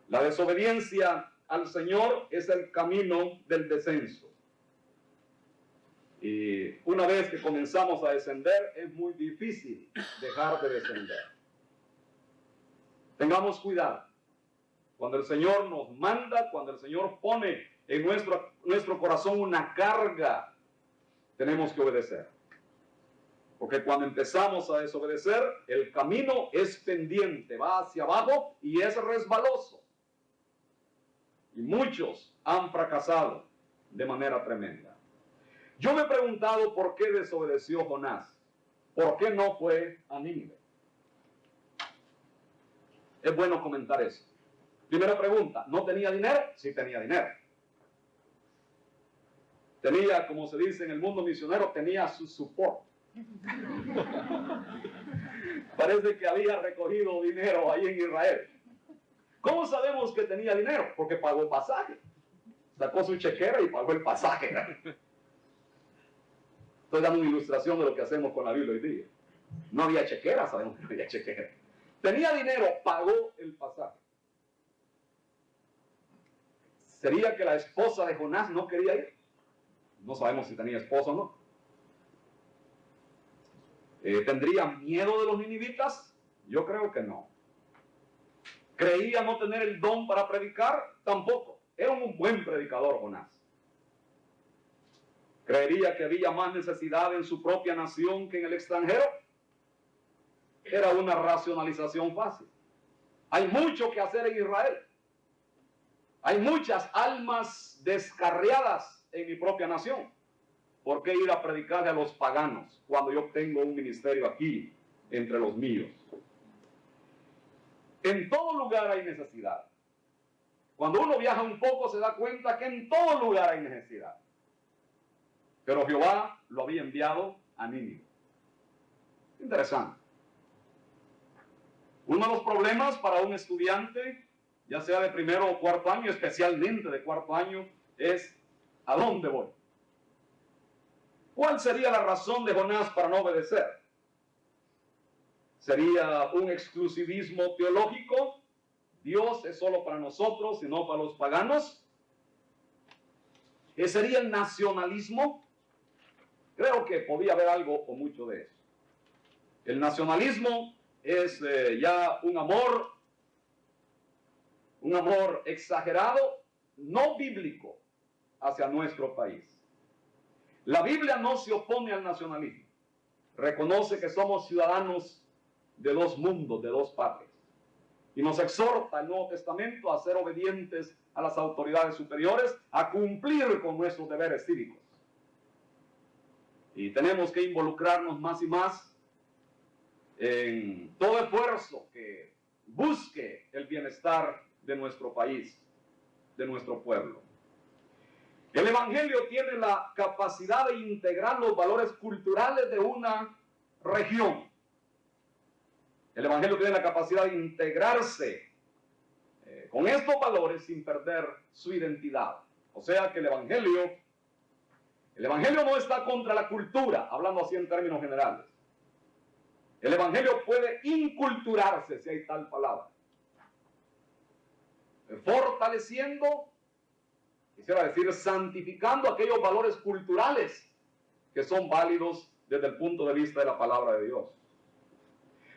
La desobediencia al Señor es el camino del descenso. Y una vez que comenzamos a descender, es muy difícil dejar de descender. Tengamos cuidado. Cuando el Señor nos manda, cuando el Señor pone en nuestro corazón una carga, tenemos que obedecer. Porque cuando empezamos a desobedecer, el camino es pendiente, va hacia abajo y es resbaloso. Y muchos han fracasado de manera tremenda. Yo me he preguntado por qué desobedeció Jonás. ¿Por qué no fue a Nínive? Es bueno comentar eso. Primera pregunta, ¿no tenía dinero? Sí tenía dinero. Tenía, como se dice en el mundo misionero, tenía su support. Parece que había recogido dinero ahí en Israel. ¿Cómo sabemos que tenía dinero? Porque pagó el pasaje. Sacó su chequera y pagó el pasaje. Estoy dando una ilustración de lo que hacemos con la Biblia hoy día. No había chequera, sabemos que no había chequera. Tenía dinero, pagó el pasaje. ¿Sería que la esposa de Jonás no quería ir? No sabemos si tenía esposo o no. ¿Tendría miedo de los ninivitas? Yo creo que no. ¿Creía no tener el don para predicar? Tampoco. Era un buen predicador Jonás. ¿Creería que había más necesidad en su propia nación que en el extranjero? Era una racionalización fácil. Hay mucho que hacer en Israel. Hay muchas almas descarriadas en mi propia nación. ¿Por qué ir a predicarle a los paganos cuando yo tengo un ministerio aquí entre los míos? En todo lugar hay necesidad. Cuando uno viaja un poco se da cuenta que en todo lugar hay necesidad. Pero Jehová lo había enviado a Nínive. Interesante. Uno de los problemas para un estudiante, ya sea de primero o cuarto año, especialmente de cuarto año, es ¿a dónde voy? ¿Cuál sería la razón de Jonás para no obedecer? ¿Sería un exclusivismo teológico? ¿Dios es solo para nosotros y no para los paganos? ¿Sería el nacionalismo? Creo que podía haber algo o mucho de eso. El nacionalismo es ya un amor exagerado, no bíblico, hacia nuestro país. La Biblia no se opone al nacionalismo. Reconoce que somos ciudadanos de dos mundos, de dos patrias. Y nos exhorta el Nuevo Testamento a ser obedientes a las autoridades superiores, a cumplir con nuestros deberes cívicos. Y tenemos que involucrarnos más y más en todo esfuerzo que busque el bienestar de nuestro país, de nuestro pueblo. El Evangelio tiene la capacidad de integrar los valores culturales de una región. El Evangelio tiene la capacidad de integrarse con estos valores sin perder su identidad. O sea que el Evangelio no está contra la cultura, hablando así en términos generales. El Evangelio puede inculturarse, si hay tal palabra, fortaleciendo, quisiera decir, santificando aquellos valores culturales que son válidos desde el punto de vista de la palabra de Dios.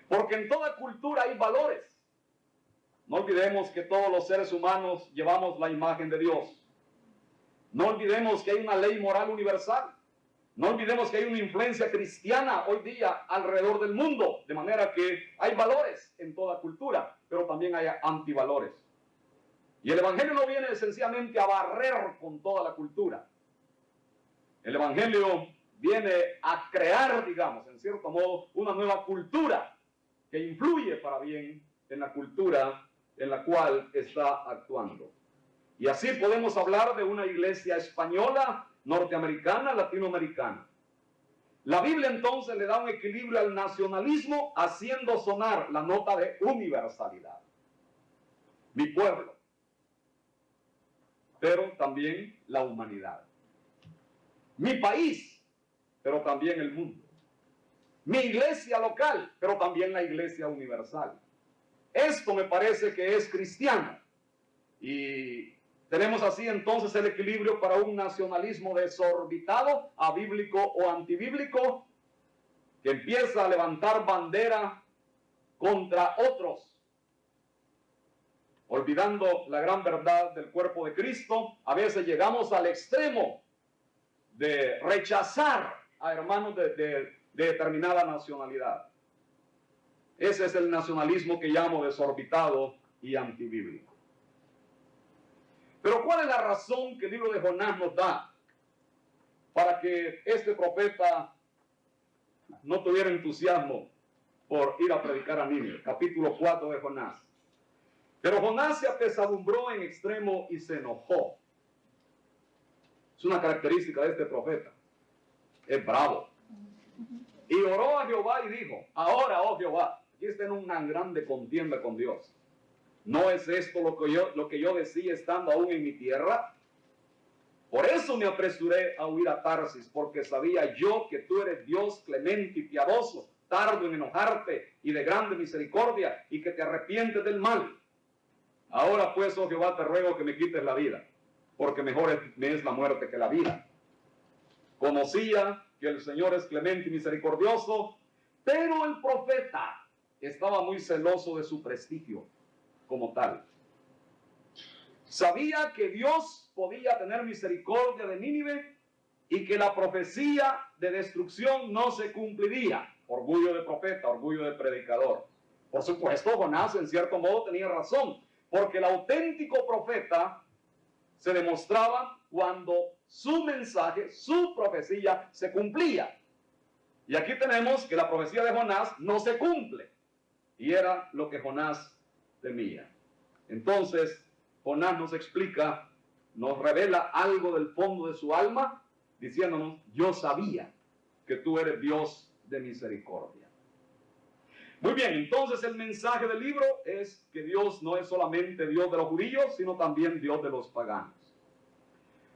Porque en toda cultura hay valores. No olvidemos que todos los seres humanos llevamos la imagen de Dios. No olvidemos que hay una ley moral universal. No olvidemos que hay una influencia cristiana hoy día alrededor del mundo. De manera que hay valores en toda cultura, pero también hay antivalores. Y el Evangelio no viene sencillamente a barrer con toda la cultura. El Evangelio viene a crear, digamos, en cierto modo, una nueva cultura que influye para bien en la cultura en la cual está actuando. Y así podemos hablar de una iglesia española, norteamericana, latinoamericana. La Biblia entonces le da un equilibrio al nacionalismo, haciendo sonar la nota de universalidad. Mi pueblo, pero también la humanidad. Mi país, pero también el mundo. Mi iglesia local, pero también la iglesia universal. Esto me parece que es cristiano. Y tenemos así entonces el equilibrio para un nacionalismo desorbitado, abíblico o antibíblico, que empieza a levantar bandera contra otros, olvidando la gran verdad del cuerpo de Cristo. A veces llegamos al extremo de rechazar a hermanos de determinada nacionalidad. Ese es el nacionalismo que llamo desorbitado y antibíblico. Pero ¿cuál es la razón que el libro de Jonás nos da para que este profeta no tuviera entusiasmo por ir a predicar a Nínive? Capítulo 4 de Jonás. Pero Jonás se apesadumbró en extremo y se enojó. Es una característica de este profeta. Es bravo. Y oró a Jehová y dijo: ahora, oh Jehová, aquí está en una grande contienda con Dios. ¿No es esto lo que yo decía estando aún en mi tierra? Por eso me apresuré a huir a Tarsis, porque sabía yo que tú eres Dios clemente y piadoso, tardo en enojarte y de grande misericordia, y que te arrepientes del mal. Ahora pues, oh Jehová, te ruego que me quites la vida, porque mejor me es la muerte que la vida. Conocía que el Señor es clemente y misericordioso, pero el profeta estaba muy celoso de su prestigio como tal. Sabía que Dios podía tener misericordia de Nínive y que la profecía de destrucción no se cumpliría. Orgullo de profeta, orgullo de predicador. Por supuesto, Jonás en cierto modo tenía razón, porque el auténtico profeta se demostraba cuando su mensaje, su profecía se cumplía. Y aquí tenemos que la profecía de Jonás no se cumple. Y era lo que Jonás temía. Entonces, Jonás nos explica, nos revela algo del fondo de su alma, diciéndonos: yo sabía que tú eres Dios de misericordia. Muy bien, entonces el mensaje del libro es que Dios no es solamente Dios de los judíos, sino también Dios de los paganos.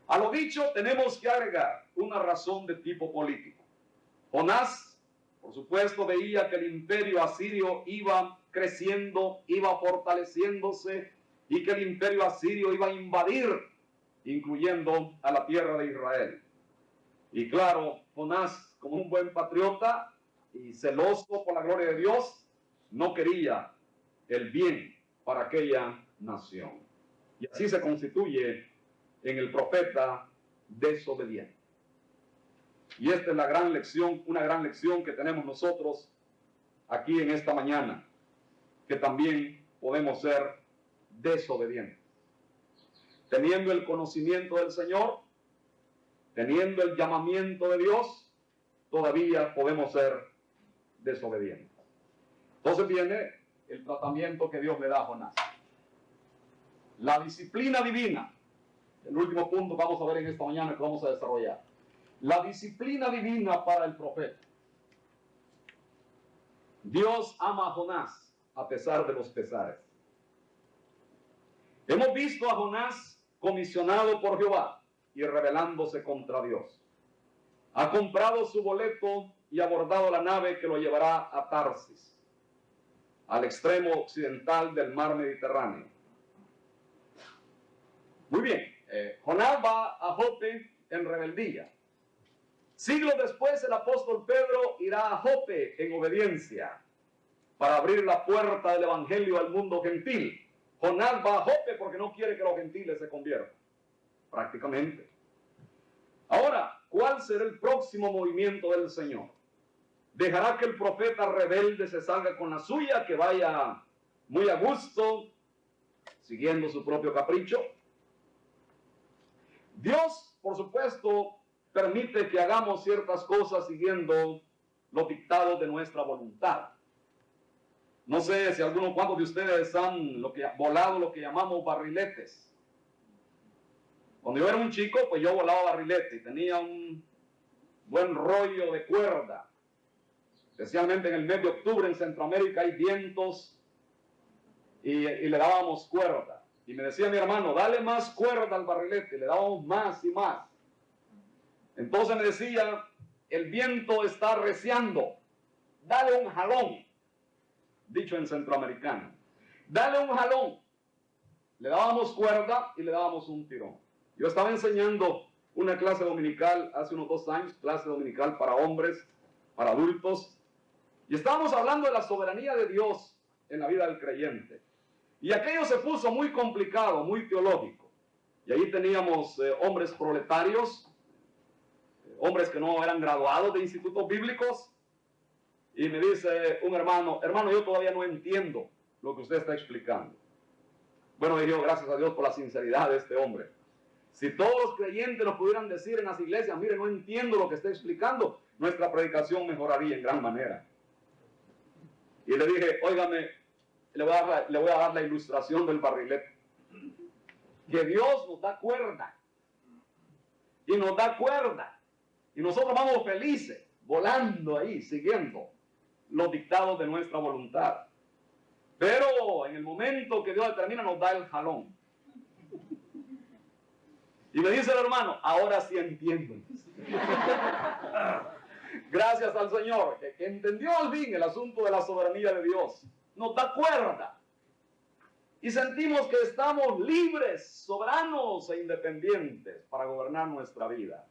A lo dicho tenemos que agregar una razón de tipo político. Jonás, por supuesto, veía que el imperio asirio iba creciendo, iba fortaleciéndose y que el imperio asirio iba a invadir, incluyendo a la tierra de Israel. Y claro, Jonás, como un buen patriota y celoso por la gloria de Dios, no quería el bien para aquella nación. Y así se constituye en el profeta desobediente. Y esta es la gran lección, una gran lección que tenemos nosotros aquí en esta mañana, que también podemos ser desobedientes. Teniendo el conocimiento del Señor, teniendo el llamamiento de Dios, todavía podemos ser desobedientes. Entonces viene el tratamiento que Dios le da a Jonás. La disciplina divina. El último punto que vamos a ver en esta mañana que vamos a desarrollar. La disciplina divina para el profeta. Dios ama a Jonás a pesar de los pesares. Hemos visto a Jonás comisionado por Jehová y rebelándose contra Dios. Ha comprado su boleto y ha abordado la nave que lo llevará a Tarsis, al extremo occidental del mar Mediterráneo. Muy bien, Jonás va a Jope en rebeldía. Siglos después el apóstol Pedro irá a Jope en obediencia para abrir la puerta del evangelio al mundo gentil. Jonás va a Jope porque no quiere que los gentiles se conviertan, prácticamente. Ahora, ¿cuál será el próximo movimiento del Señor? ¿Dejará que el profeta rebelde se salga con la suya, que vaya muy a gusto, siguiendo su propio capricho? Dios, por supuesto, permite que hagamos ciertas cosas siguiendo los dictados de nuestra voluntad. No sé si cuántos de ustedes han volado lo que llamamos barriletes. Cuando yo era un chico, pues yo volaba barrilete y tenía un buen rollo de cuerda. Especialmente en el mes de octubre en Centroamérica hay vientos y le dábamos cuerda. Y me decía mi hermano, dale más cuerda al barrilete. Y le dábamos más y más. Entonces me decía, el viento está arreciando, dale un jalón. Dicho en centroamericano, dale un jalón. Le dábamos cuerda y le dábamos un tirón. Yo estaba enseñando una clase dominical hace unos 2 años, clase dominical para hombres, para adultos, y estábamos hablando de la soberanía de Dios en la vida del creyente. Y aquello se puso muy complicado, muy teológico. Y ahí teníamos hombres proletarios, hombres que no eran graduados de institutos bíblicos, y me dice un hermano, yo todavía no entiendo lo que usted está explicando. Bueno, dije, gracias a Dios por la sinceridad de este hombre. Si todos los creyentes nos pudieran decir en las iglesias, mire, no entiendo lo que está explicando, nuestra predicación mejoraría en gran manera. Y le dije, óigame, le voy a dar la ilustración del barrilete. Que Dios nos da cuerda. Y nos da cuerda. Y nosotros vamos felices, volando ahí, siguiendo los dictados de nuestra voluntad. Pero en el momento que Dios determina, nos da el jalón. Y me dice el hermano, ahora sí entiendo. Gracias al Señor, que entendió al fin el asunto de la soberanía de Dios. Nos da cuerda. Y sentimos que estamos libres, soberanos e independientes para gobernar nuestra vida.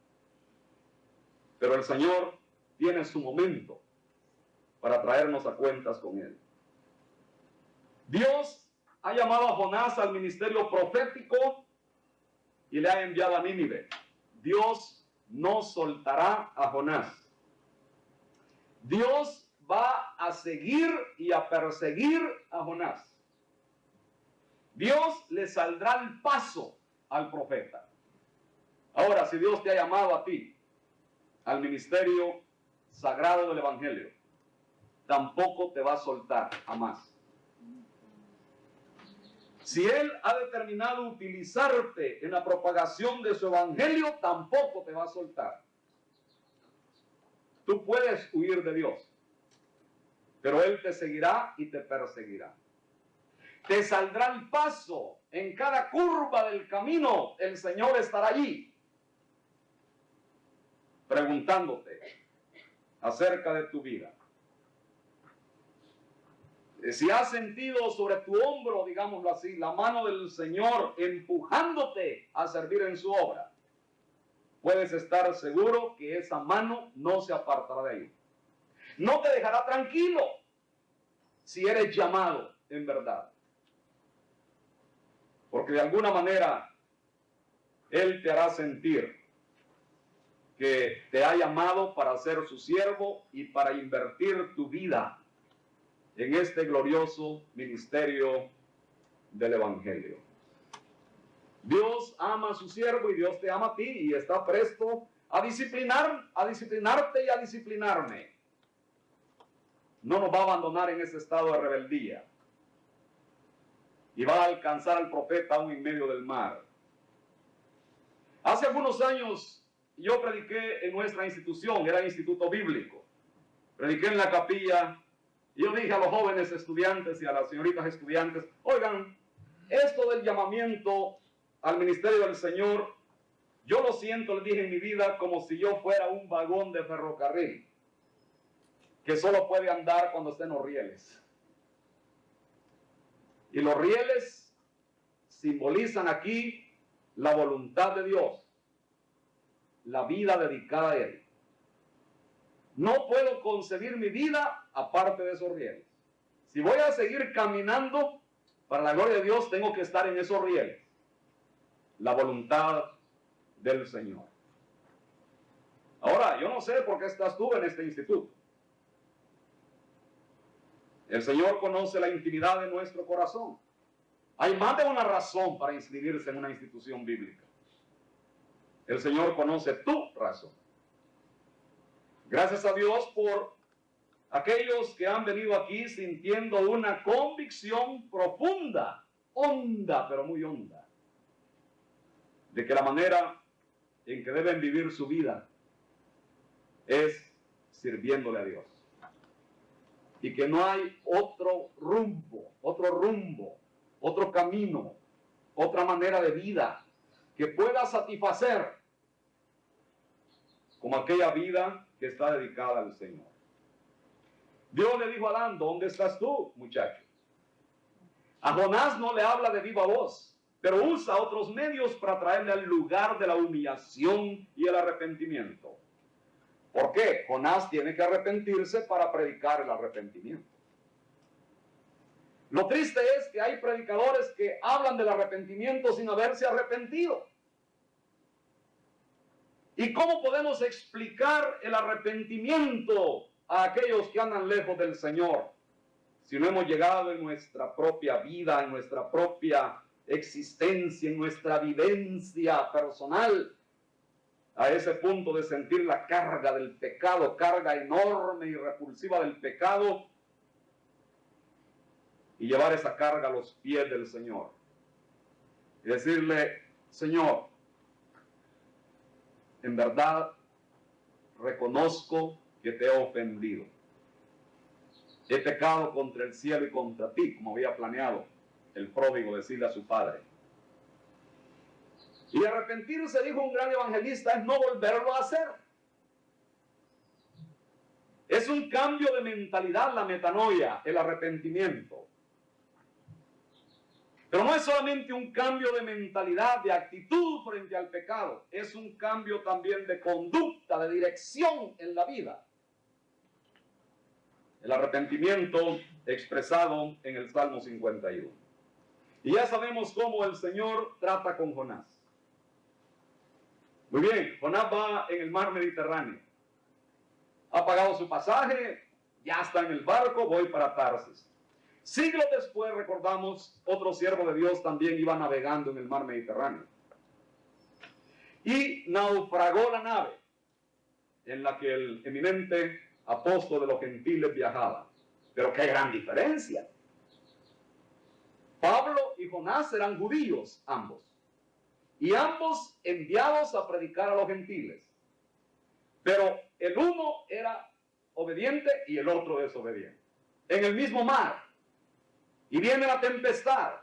Pero el Señor tiene su momento para traernos a cuentas con Él. Dios ha llamado a Jonás al ministerio profético y le ha enviado a Nínive. Dios no soltará a Jonás. Dios va a seguir y a perseguir a Jonás. Dios le saldrá al paso al profeta. Ahora, si Dios te ha llamado a ti al ministerio sagrado del Evangelio, tampoco te va a soltar jamás. Si Él ha determinado utilizarte en la propagación de su Evangelio, tampoco te va a soltar. Tú puedes huir de Dios, pero Él te seguirá y te perseguirá. Te saldrá el paso en cada curva del camino, el Señor estará allí preguntándote acerca de tu vida. Si has sentido sobre tu hombro, digámoslo así, la mano del Señor empujándote a servir en su obra, puedes estar seguro que esa mano no se apartará de ahí. No te dejará tranquilo si eres llamado en verdad. Porque de alguna manera Él te hará sentir que te ha llamado para ser su siervo y para invertir tu vida en este glorioso ministerio del Evangelio. Dios ama a su siervo y Dios te ama a ti y está presto a disciplinarte y a disciplinarme. No nos va a abandonar en ese estado de rebeldía y va a alcanzar al profeta aún en medio del mar. Hace algunos años yo prediqué en nuestra institución, era el Instituto Bíblico. Prediqué en la capilla y yo dije a los jóvenes estudiantes y a las señoritas estudiantes, oigan, esto del llamamiento al ministerio del Señor, yo lo siento, les dije en mi vida, como si yo fuera un vagón de ferrocarril que solo puede andar cuando esté en los rieles. Y los rieles simbolizan aquí la voluntad de Dios, la vida dedicada a Él. No puedo concebir mi vida aparte de esos rieles. Si voy a seguir caminando para la gloria de Dios, tengo que estar en esos rieles. La voluntad del Señor. Ahora, yo no sé por qué estás tú en este instituto. El Señor conoce la intimidad de nuestro corazón. Hay más de una razón para inscribirse en una institución bíblica. El Señor conoce tu razón. Gracias a Dios por aquellos que han venido aquí sintiendo una convicción profunda, honda, pero muy honda, de que la manera en que deben vivir su vida es sirviéndole a Dios. Y que no hay otro rumbo, otro camino, otra manera de vida que pueda satisfacer como aquella vida que está dedicada al Señor. Dios le dijo a Adán, ¿dónde estás tú, muchacho? A Jonás no le habla de viva voz, pero usa otros medios para traerle al lugar de la humillación y el arrepentimiento. ¿Por qué? Jonás tiene que arrepentirse para predicar el arrepentimiento. Lo triste es que hay predicadores que hablan del arrepentimiento sin haberse arrepentido. ¿Y cómo podemos explicar el arrepentimiento a aquellos que andan lejos del Señor si no hemos llegado en nuestra propia vida, en nuestra propia existencia, en nuestra vivencia personal, a ese punto de sentir la carga del pecado, carga enorme y repulsiva del pecado, y llevar esa carga a los pies del Señor y decirle, Señor, en verdad reconozco que te he ofendido. He pecado contra el cielo y contra ti, como había planeado el pródigo decirle a su padre. Y arrepentirse, dijo un gran evangelista, es no volverlo a hacer. Es un cambio de mentalidad, la metanoia, el arrepentimiento. Pero no es solamente un cambio de mentalidad, de actitud frente al pecado. Es un cambio también de conducta, de dirección en la vida. El arrepentimiento expresado en el Salmo 51. Y ya sabemos cómo el Señor trata con Jonás. Muy bien, Jonás va en el mar Mediterráneo. Ha pagado su pasaje, ya está en el barco, voy para Tarsis. Siglos después, recordamos, otro siervo de Dios también iba navegando en el mar Mediterráneo. Y naufragó la nave en la que el eminente apóstol de los gentiles viajaba. Pero qué gran diferencia. Pablo y Jonás eran judíos, ambos. Y ambos enviados a predicar a los gentiles. Pero el uno era obediente y el otro desobediente. En el mismo mar. Y viene la tempestad.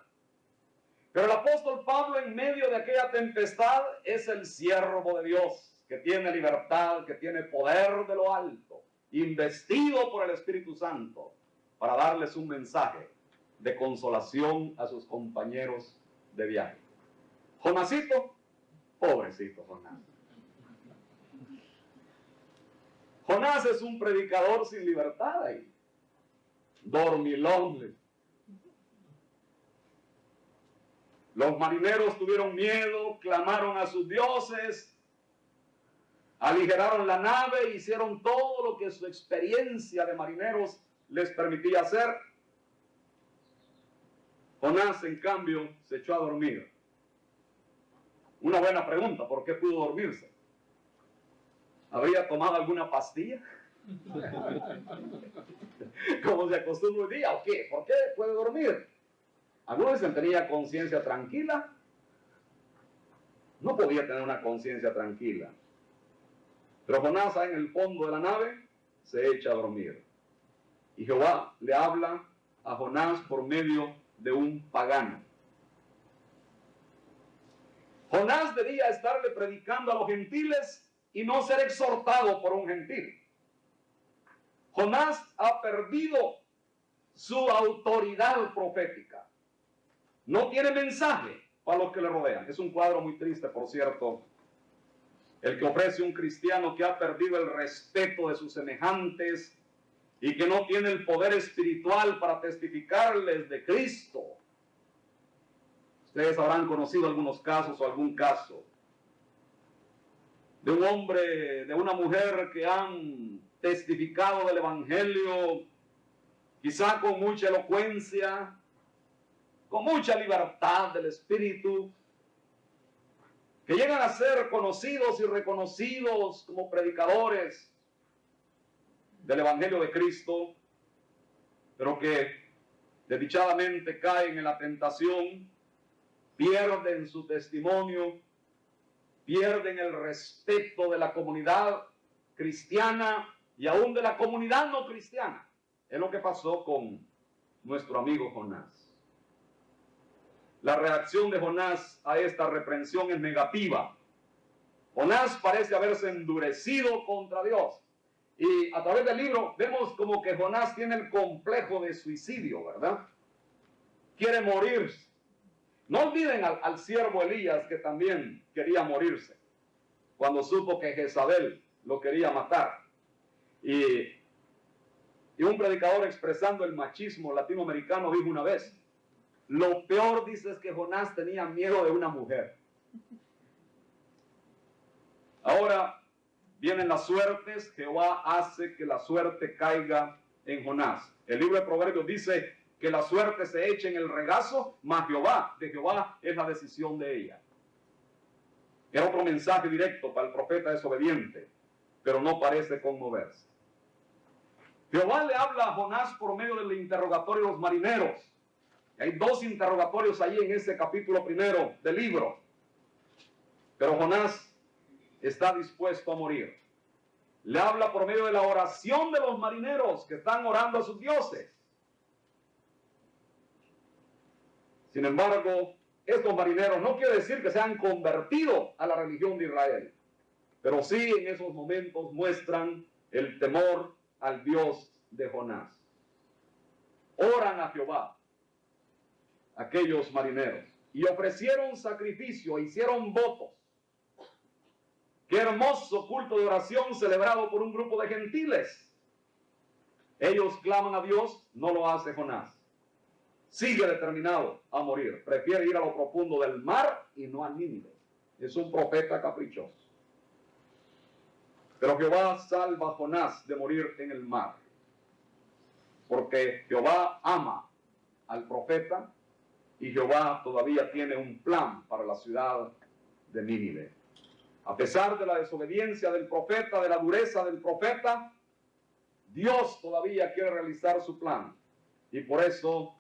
Pero el apóstol Pablo, en medio de aquella tempestad, es el siervo de Dios, que tiene libertad, que tiene poder de lo alto, investido por el Espíritu Santo, para darles un mensaje de consolación a sus compañeros de viaje. Jonasito, pobrecito Jonás. Jonás es un predicador sin libertad ahí. Dormilón. Los marineros tuvieron miedo, clamaron a sus dioses, aligeraron la nave, hicieron todo lo que su experiencia de marineros les permitía hacer. Jonás, en cambio, se echó a dormir. Una buena pregunta, ¿por qué pudo dormirse? ¿Habría tomado alguna pastilla? Como se acostumbra hoy día, ¿o qué? ¿Por qué puede dormir? Algunos dicen tenía conciencia tranquila. No podía tener una conciencia tranquila. Pero Jonás, en el fondo de la nave, se echa a dormir. Y Jehová le habla a Jonás por medio de un pagano. Jonás debía estarle predicando a los gentiles y no ser exhortado por un gentil. Jonás ha perdido su autoridad profética. No tiene mensaje para los que le rodean. Es un cuadro muy triste, por cierto, el que ofrece un cristiano que ha perdido el respeto de sus semejantes y que no tiene el poder espiritual para testificarles de Cristo. Ustedes habrán conocido algunos casos o algún caso de un hombre, de una mujer que han testificado del Evangelio, quizá con mucha elocuencia, con mucha libertad del Espíritu, que llegan a ser conocidos y reconocidos como predicadores del Evangelio de Cristo, pero que desdichadamente caen en la tentación, pierden su testimonio, pierden el respeto de la comunidad cristiana y aún de la comunidad no cristiana. Es lo que pasó con nuestro amigo Jonás. La reacción de Jonás a esta reprensión es negativa. Jonás parece haberse endurecido contra Dios. Y a través del libro vemos como que Jonás tiene el complejo de suicidio, ¿verdad? Quiere morirse. No olviden al siervo Elías, que también quería morirse cuando supo que Jezabel lo quería matar. Y un predicador, expresando el machismo latinoamericano, dijo una vez: lo peor, dice, es que Jonás tenía miedo de una mujer. Ahora vienen las suertes. Jehová hace que la suerte caiga en Jonás. El libro de Proverbios dice que la suerte se eche en el regazo, mas de Jehová es la decisión de ella. Es otro mensaje directo para el profeta desobediente, pero no parece conmoverse. Jehová le habla a Jonás por medio del interrogatorio de los marineros. Hay dos interrogatorios allí en ese capítulo primero del libro. Pero Jonás está dispuesto a morir. Le habla por medio de la oración de los marineros que están orando a sus dioses. Sin embargo, estos marineros no quiere decir que se han convertido a la religión de Israel, pero sí en esos momentos muestran el temor al Dios de Jonás. Oran a Jehová aquellos marineros y ofrecieron sacrificio, hicieron votos. Qué hermoso culto de oración celebrado por un grupo de gentiles. Ellos claman a Dios, no lo hace Jonás. Sigue determinado a morir. Prefiere ir a lo profundo del mar y no a Nínive. Es un profeta caprichoso. Pero Jehová salva a Jonás de morir en el mar, porque Jehová ama al profeta y Jehová todavía tiene un plan para la ciudad de Nínive. A pesar de la desobediencia del profeta, de la dureza del profeta, Dios todavía quiere realizar su plan. Y por eso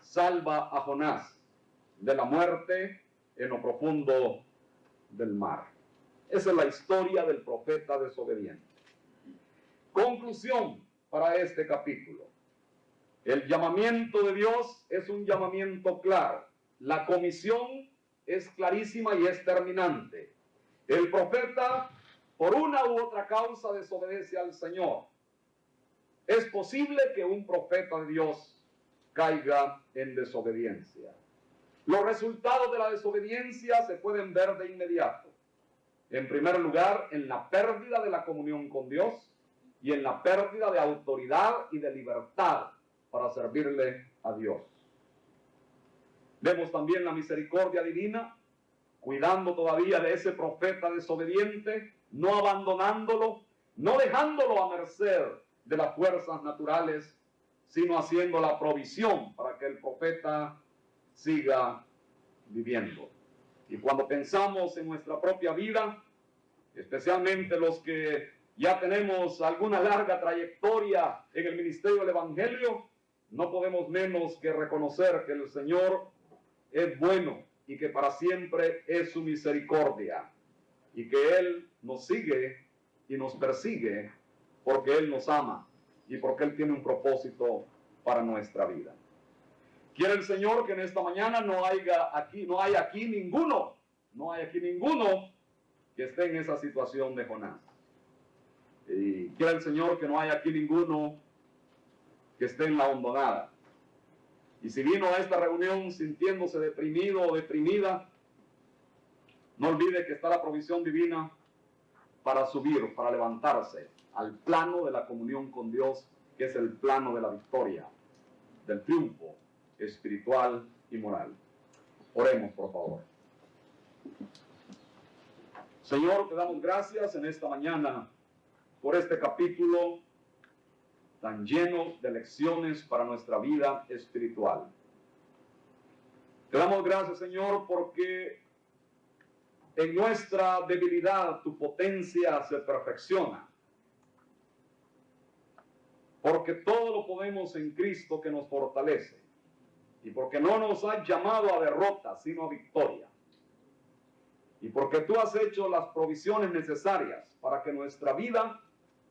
salva a Jonás de la muerte en lo profundo del mar. Esa es la historia del profeta desobediente. Conclusión para este capítulo. El llamamiento de Dios es un llamamiento claro. La comisión es clarísima y es terminante. El profeta por una u otra causa desobedece al Señor, es posible que un profeta de Dios caiga en desobediencia. Los resultados de la desobediencia se pueden ver de inmediato. En primer lugar, en la pérdida de la comunión con Dios y en la pérdida de autoridad y de libertad para servirle a Dios. Vemos también la misericordia divina, cuidando todavía de ese profeta desobediente, no abandonándolo, no dejándolo a merced de las fuerzas naturales, sino haciendo la provisión para que el profeta siga viviendo. Y cuando pensamos en nuestra propia vida, especialmente los que ya tenemos alguna larga trayectoria en el ministerio del Evangelio, no podemos menos que reconocer que el Señor es bueno y que para siempre es su misericordia y que Él nos sigue y nos persigue porque Él nos ama y porque Él tiene un propósito para nuestra vida. Quiere el Señor que en esta mañana no hay aquí ninguno que esté en esa situación de Jonás. Y quiere el Señor que no haya aquí ninguno que esté en la hondonada. Y si vino a esta reunión sintiéndose deprimido o deprimida, no olvide que está la provisión divina para subir, para levantarse al plano de la comunión con Dios, que es el plano de la victoria, del triunfo espiritual y moral. Oremos, por favor. Señor, te damos gracias en esta mañana por este capítulo tan lleno de lecciones para nuestra vida espiritual. Te damos gracias, Señor, porque en nuestra debilidad tu potencia se perfecciona. Porque todo lo podemos en Cristo que nos fortalece. Y porque no nos has llamado a derrota, sino a victoria. Y porque tú has hecho las provisiones necesarias para que nuestra vida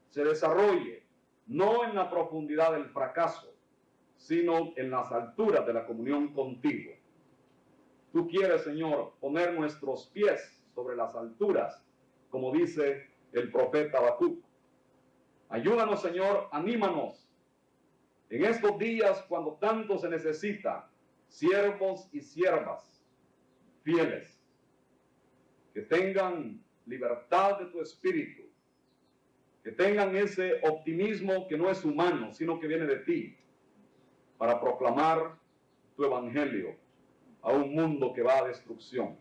se desarrolle, no en la profundidad del fracaso, sino en las alturas de la comunión contigo. Tú quieres, Señor, poner nuestros pies sobre las alturas, como dice el profeta Habacuc. Ayúdanos, Señor, anímanos en estos días cuando tanto se necesita siervos y siervas fieles, que tengan libertad de tu espíritu, que tengan ese optimismo que no es humano, sino que viene de ti, para proclamar tu evangelio a un mundo que va a destrucción.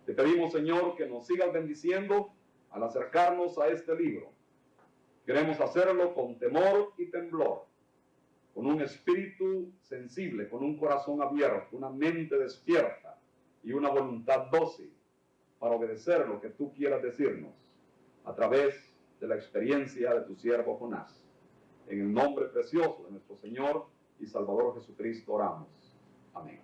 Te pedimos, Señor, que nos sigas bendiciendo al acercarnos a este libro. Queremos hacerlo con temor y temblor, con un espíritu sensible, con un corazón abierto, una mente despierta y una voluntad dócil para obedecer lo que tú quieras decirnos a través de la experiencia de tu siervo Jonás. En el nombre precioso de nuestro Señor y Salvador Jesucristo oramos. Amén.